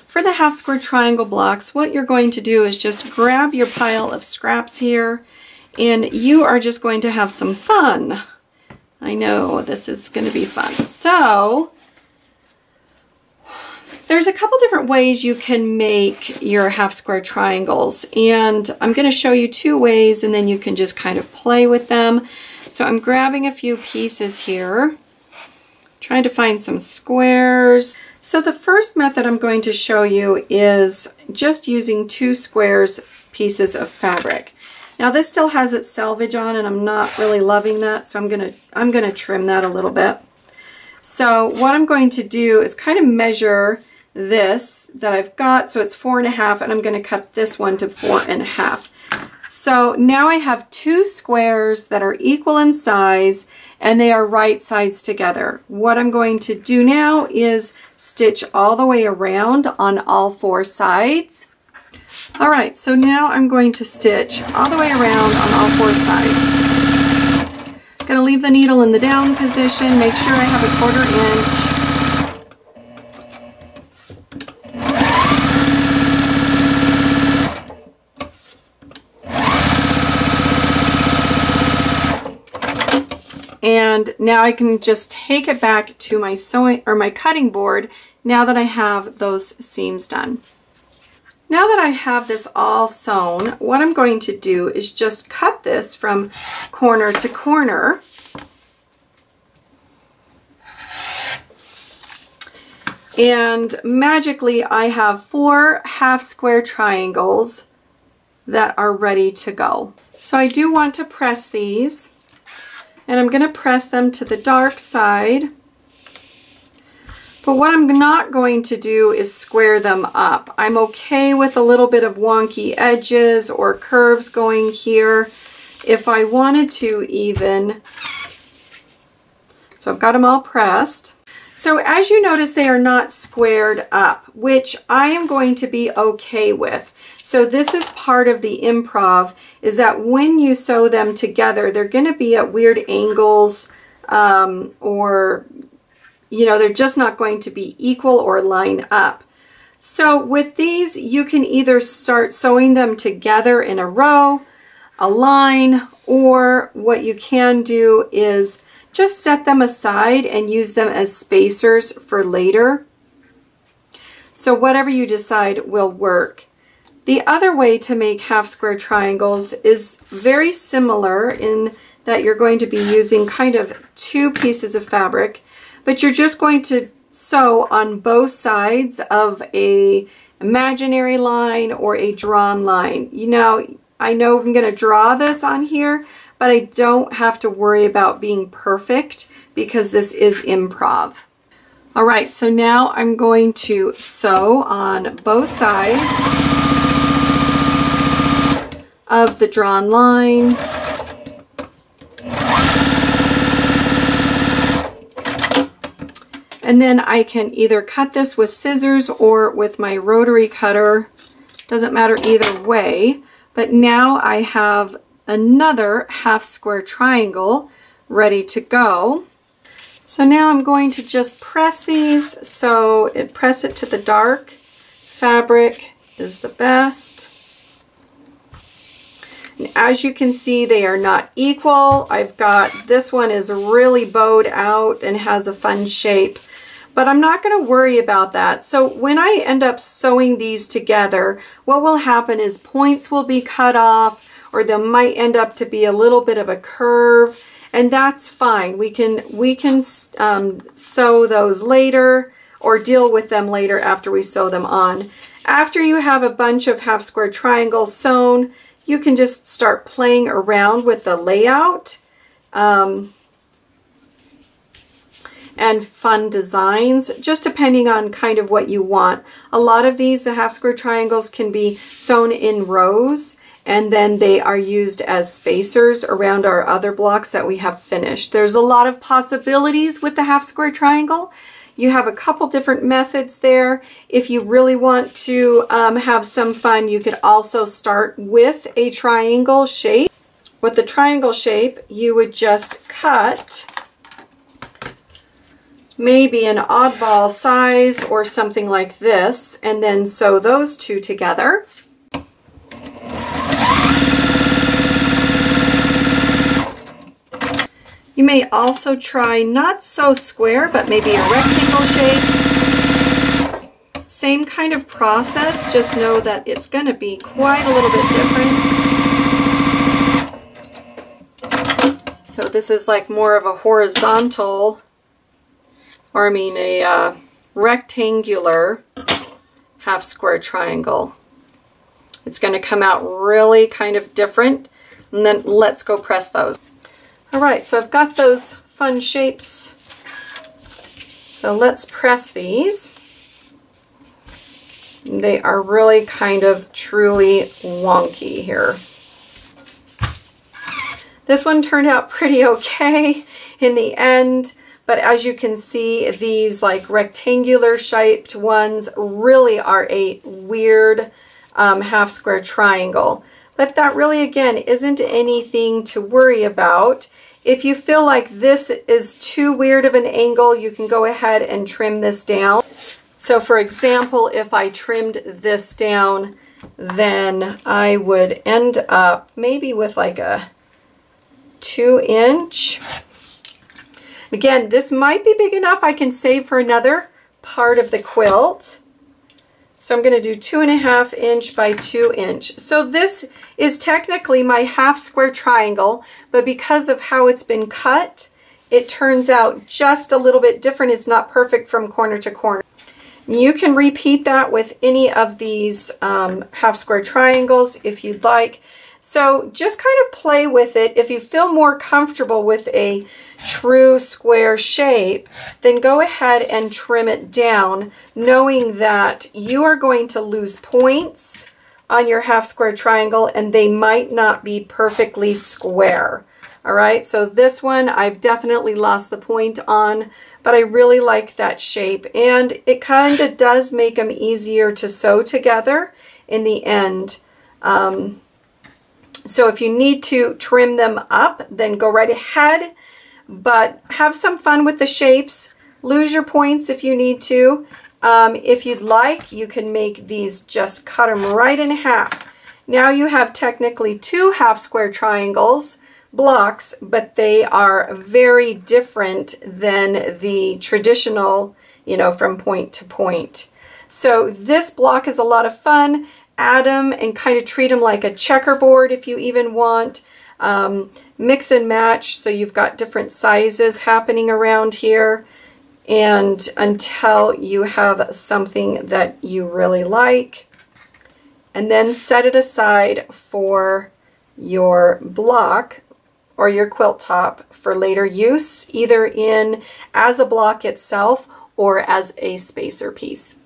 For the half square triangle blocks, what you're going to do is just grab your pile of scraps here, and you are just going to have some fun. I know this is going to be fun. So there's a couple different ways you can make your half square triangles, and I'm going to show you two ways, and then you can just kind of play with them. So I'm grabbing a few pieces here, trying to find some squares. So the first method I'm going to show you is just using 2 squares pieces of fabric. Now this still has its selvage on, and I'm not really loving that, so I'm gonna trim that a little bit. So what I'm going to do is kind of measure this that I've got, so it's 4.5, and I'm going to cut this one to 4.5. So now I have 2 squares that are equal in size, and they are right sides together. What I'm going to do now is stitch all the way around on all 4 sides. All right, so now I'm going to stitch all the way around on all 4 sides. I'm going to leave the needle in the down position, make sure I have a 1/4 inch. And now I can just take it back to my sewing or my cutting board now that I have those seams done. Now that I have this all sewn, what I'm going to do is just cut this from corner to corner. And magically I have 4 half square triangles that are ready to go. So I do want to press these, and I'm going to press them to the dark side. But what I'm not going to do is square them up. I'm okay with a little bit of wonky edges or curves going here if I wanted to even. So I've got them all pressed. So as you notice, they are not squared up, which I am going to be okay with. So this is part of the improv, is that when you sew them together, they're going to be at weird angles, or you know, they're just not going to be equal or line up. So with these, you can either start sewing them together in a row, a line, or what you can do is just set them aside and use them as spacers for later. So whatever you decide will work. The other way to make half square triangles is very similar in that you're going to be using kind of 2 pieces of fabric, but you're just going to sew on both sides of a imaginary line or a drawn line. You know, I know I'm going to draw this on here, but I don't have to worry about being perfect because this is improv. All right, so now I'm going to sew on both sides of the drawn line. And then I can either cut this with scissors or with my rotary cutter. Doesn't matter either way. But now I have another half square triangle ready to go. So now I'm going to just press these. So press it to the dark fabric is the best. And as you can see, they are not equal. I've got, this one is really bowed out and has a fun shape, but I'm not going to worry about that. So when I end up sewing these together, what will happen is points will be cut off, or there might end up to be a little bit of a curve, and that's fine. We can sew those later or deal with them later after we sew them on. After you have a bunch of half square triangles sewn, you can just start playing around with the layout and fun designs, just depending on kind of what you want. A lot of these, the half square triangles, can be sewn in rows, and then they are used as spacers around our other blocks that we have finished. There's a lot of possibilities with the half square triangle. You have a couple different methods there. If you really want to have some fun, you could also start with a triangle shape. With the triangle shape, you would just cut maybe an oddball size or something like this, and then sew those two together. You may also try not so square, but maybe a rectangle shape. Same kind of process, just know that it's going to be quite a little bit different. So this is like more of a horizontal, or I mean a rectangular half square triangle. It's going to come out really kind of different, and then let's go press those. All right, so I've got those fun shapes. So let's press these. They are really kind of truly wonky here. This one turned out pretty okay in the end, but as you can see, these like rectangular shaped ones really are a weird half square triangle. But that really, again, isn't anything to worry about. If you feel like this is too weird of an angle, you can go ahead and trim this down. So for example, if I trimmed this down, then I would end up maybe with like a 2-inch. Again, this might be big enough I can save for another part of the quilt. So I'm going to do 2.5 inch by 2 inch. So this is technically my half square triangle, but because of how it's been cut, it turns out just a little bit different. It's not perfect from corner to corner. You can repeat that with any of these half square triangles if you'd like. So just kind of play with it. If you feel more comfortable with a true square shape, then go ahead and trim it down, knowing that you are going to lose points on your half square triangle and they might not be perfectly square. All right, so this one I've definitely lost the point on, but I really like that shape, and it kind of does make them easier to sew together in the end. So if you need to trim them up, then go right ahead, but have some fun with the shapes. Lose your points if you need to. If you'd like, you can make these, just cut them right in half. Now you have technically two half square triangles blocks, but they are very different than the traditional, you know, from point to point. So this block is a lot of fun. Add them and kind of treat them like a checkerboard if you even want. Mix and match, so you've got different sizes happening around here, and until you have something that you really like. And then set it aside for your block or your quilt top for later use, either in as a block itself or as a spacer piece.